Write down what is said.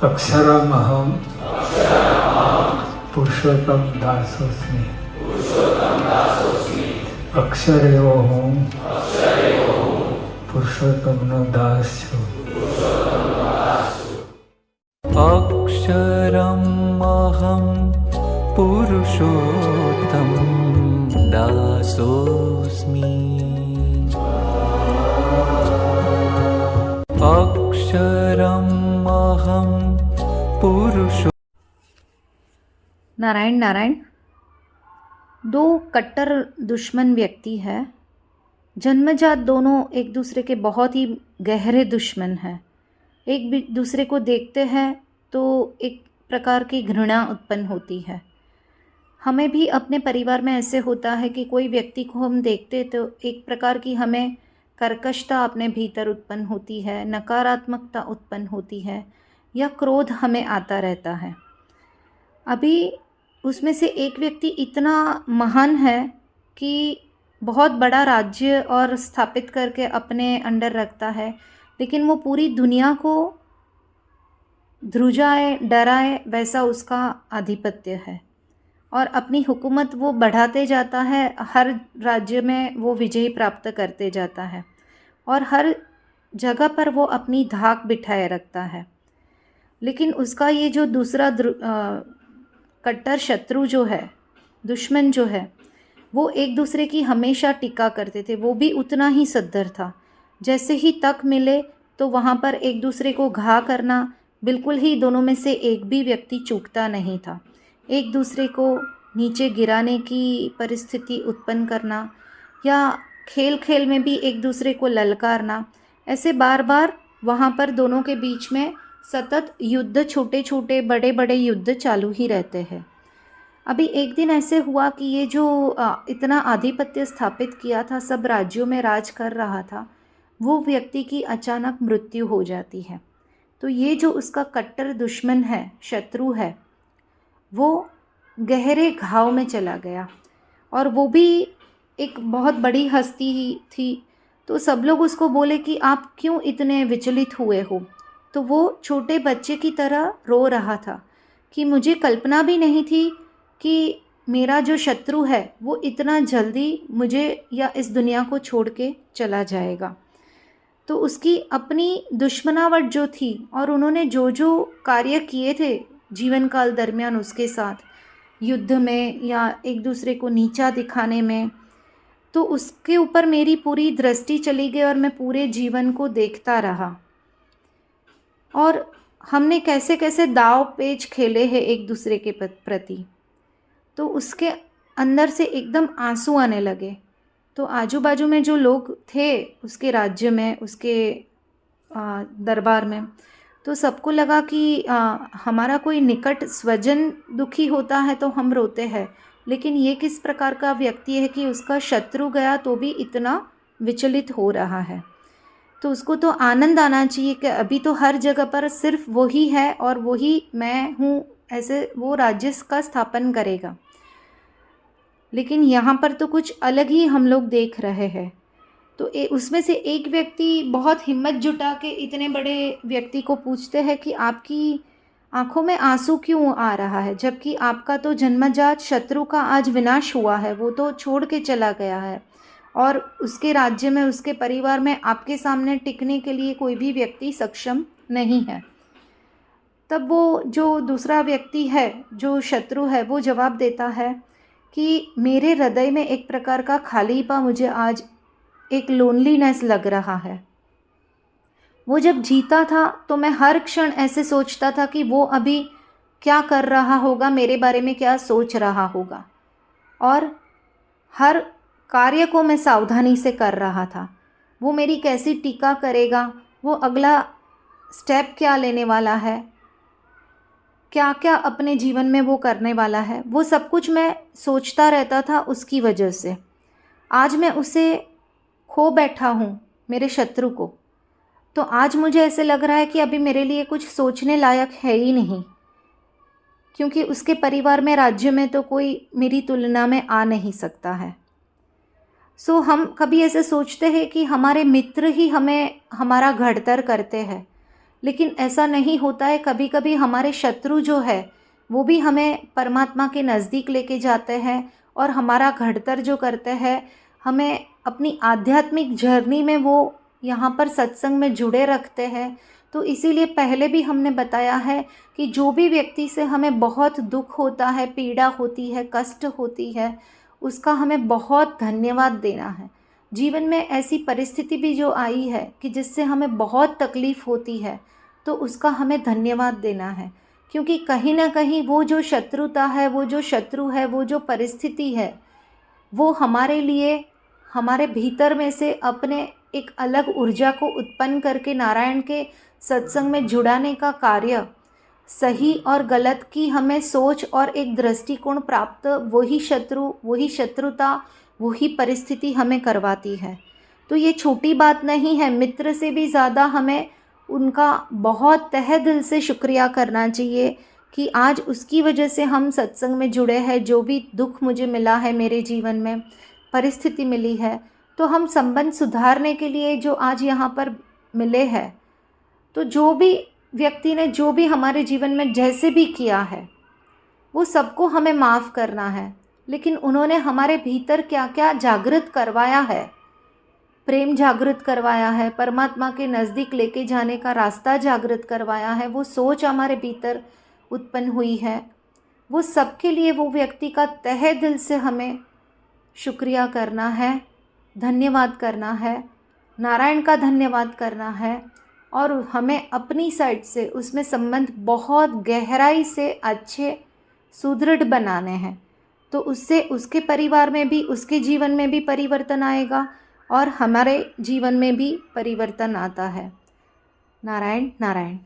अक्षरमहं पुरुषोत्तम दासोस्मि। अक्षर एवो हूँ, पुरुषोत्तमનો દાસ છું। अक्षरम् अहं पुरुषोत्तम दासोऽस्मि। अक्षरम् अहं पुरुषो। नारायण नारायण। दो कट्टर दुश्मन व्यक्ति है, जन्मजात दोनों एक दूसरे के बहुत ही गहरे दुश्मन हैं। एक भी दूसरे को देखते हैं तो एक प्रकार की घृणा उत्पन्न होती है। हमें भी अपने परिवार में ऐसे होता है कि कोई व्यक्ति को हम देखते तो एक प्रकार की हमें कर्कशता अपने भीतर उत्पन्न होती है, नकारात्मकता उत्पन्न होती है या क्रोध हमें आता रहता है। अभी उसमें से एक व्यक्ति इतना महान है कि बहुत बड़ा राज्य और स्थापित करके अपने अंडर रखता है, लेकिन वो पूरी दुनिया को ध्रुजाए डराए वैसा उसका आधिपत्य है और अपनी हुकूमत वो बढ़ाते जाता है। हर राज्य में वो विजय प्राप्त करते जाता है और हर जगह पर वो अपनी धाक बिठाए रखता है। लेकिन उसका ये जो दूसरा कट्टर शत्रु जो है, दुश्मन जो है, वो एक दूसरे की हमेशा टीका करते थे। वो भी उतना ही सद्धर था। जैसे ही तक मिले तो वहाँ पर एक दूसरे को घा करना, बिल्कुल ही दोनों में से एक भी व्यक्ति चूकता नहीं था। एक दूसरे को नीचे गिराने की परिस्थिति उत्पन्न करना या खेल खेल में भी एक दूसरे को ललकारना, ऐसे बार बार वहाँ पर दोनों के बीच में सतत युद्ध, छोटे छोटे बड़े बड़े युद्ध चालू ही रहते हैं। अभी एक दिन ऐसे हुआ कि ये जो इतना आधिपत्य स्थापित किया था, सब राज्यों में राज कर रहा था, वो व्यक्ति की अचानक मृत्यु हो जाती है। तो ये जो उसका कट्टर दुश्मन है, शत्रु है, वो गहरे घाव में चला गया और वो भी एक बहुत बड़ी हस्ती ही थी। तो सब लोग उसको बोले कि आप क्यों इतने विचलित हुए हो। तो वो छोटे बच्चे की तरह रो रहा था कि मुझे कल्पना भी नहीं थी कि मेरा जो शत्रु है वो इतना जल्दी मुझे या इस दुनिया को छोड़ के चला जाएगा। तो उसकी अपनी दुश्मनावट जो थी और उन्होंने जो जो कार्य किए थे जीवन काल दरमियान उसके साथ, युद्ध में या एक दूसरे को नीचा दिखाने में, तो उसके ऊपर मेरी पूरी दृष्टि चली गई और मैं पूरे जीवन को देखता रहा और हमने कैसे कैसे दाव पेच खेले हैं एक दूसरे के प्रति। तो उसके अंदर से एकदम आंसू आने लगे। तो आजू बाजू में जो लोग थे उसके राज्य में, उसके दरबार में, तो सबको लगा कि हमारा कोई निकट स्वजन दुखी होता है तो हम रोते हैं, लेकिन ये किस प्रकार का व्यक्ति है कि उसका शत्रु गया तो भी इतना विचलित हो रहा है। तो उसको तो आनंद आना चाहिए कि अभी तो हर जगह पर सिर्फ वही है और वही मैं हूँ, ऐसे वो राज्य का स्थापन करेगा। लेकिन यहाँ पर तो कुछ अलग ही हम लोग देख रहे हैं। तो उसमें से एक व्यक्ति बहुत हिम्मत जुटा के इतने बड़े व्यक्ति को पूछते हैं कि आपकी आंखों में आंसू क्यों आ रहा है, जबकि आपका तो जन्मजात शत्रु का आज विनाश हुआ है, वो तो छोड़ के चला गया है और उसके राज्य में, उसके परिवार में आपके सामने टिकने के लिए कोई भी व्यक्ति सक्षम नहीं है। तब वो जो दूसरा व्यक्ति है, जो शत्रु है, वो जवाब देता है कि मेरे हृदय में एक प्रकार का खालीपा, मुझे आज एक लोनलीनेस लग रहा है। वो जब जीता था तो मैं हर क्षण ऐसे सोचता था कि वो अभी क्या कर रहा होगा, मेरे बारे में क्या सोच रहा होगा, और हर कार्य को मैं सावधानी से कर रहा था। वो मेरी कैसी टीका करेगा, वो अगला स्टेप क्या लेने वाला है, क्या क्या अपने जीवन में वो करने वाला है, वो सब कुछ मैं सोचता रहता था उसकी वजह से। आज मैं उसे खो बैठा हूँ, मेरे शत्रु को। तो आज मुझे ऐसे लग रहा है कि अभी मेरे लिए कुछ सोचने लायक है ही नहीं, क्योंकि उसके परिवार में, राज्य में तो कोई मेरी तुलना में आ नहीं सकता है। हम कभी ऐसे सोचते हैं कि हमारे मित्र ही हमें हमारा घड़तर करते हैं, लेकिन ऐसा नहीं होता है। कभी कभी हमारे शत्रु जो है वो भी हमें परमात्मा के नज़दीक लेके जाते हैं और हमारा घड़तर जो करते हैं, हमें अपनी आध्यात्मिक जर्नी में वो यहाँ पर सत्संग में जुड़े रखते हैं। तो इसीलिए पहले भी हमने बताया है कि जो भी व्यक्ति से हमें बहुत दुख होता है, पीड़ा होती है, कष्ट होती है, उसका हमें बहुत धन्यवाद देना है। जीवन में ऐसी परिस्थिति भी जो आई है कि जिससे हमें बहुत तकलीफ़ होती है, तो उसका हमें धन्यवाद देना है, क्योंकि कहीं ना कहीं वो जो शत्रुता है, वो जो शत्रु है, वो जो परिस्थिति है, वो हमारे लिए हमारे भीतर में से अपने एक अलग ऊर्जा को उत्पन्न करके नारायण के सत्संग में जुड़ाने का कार्य, सही और गलत की हमें सोच और एक दृष्टिकोण प्राप्त वही शत्रु, वही शत्रुता, वही परिस्थिति हमें करवाती है। तो ये छोटी बात नहीं है। मित्र से भी ज़्यादा हमें उनका बहुत तहे दिल से शुक्रिया करना चाहिए कि आज उसकी वजह से हम सत्संग में जुड़े हैं। जो भी दुख मुझे मिला है, मेरे जीवन में परिस्थिति मिली है, तो हम संबंध सुधारने के लिए जो आज यहाँ पर मिले हैं, तो जो भी व्यक्ति ने जो भी हमारे जीवन में जैसे भी किया है, वो सबको हमें माफ़ करना है। लेकिन उन्होंने हमारे भीतर क्या क्या जागृत करवाया है, प्रेम जागृत करवाया है, परमात्मा के नज़दीक लेके जाने का रास्ता जागृत करवाया है, वो सोच हमारे भीतर उत्पन्न हुई है, वो सबके लिए वो व्यक्ति का तहे दिल से हमें शुक्रिया करना है, धन्यवाद करना है, नारायण का धन्यवाद करना है। और हमें अपनी साइड से उसमें संबंध बहुत गहराई से अच्छे सुदृढ़ बनाने हैं। तो उससे उसके परिवार में भी, उसके जीवन में भी परिवर्तन आएगा और हमारे जीवन में भी परिवर्तन आता है। नारायण नारायण।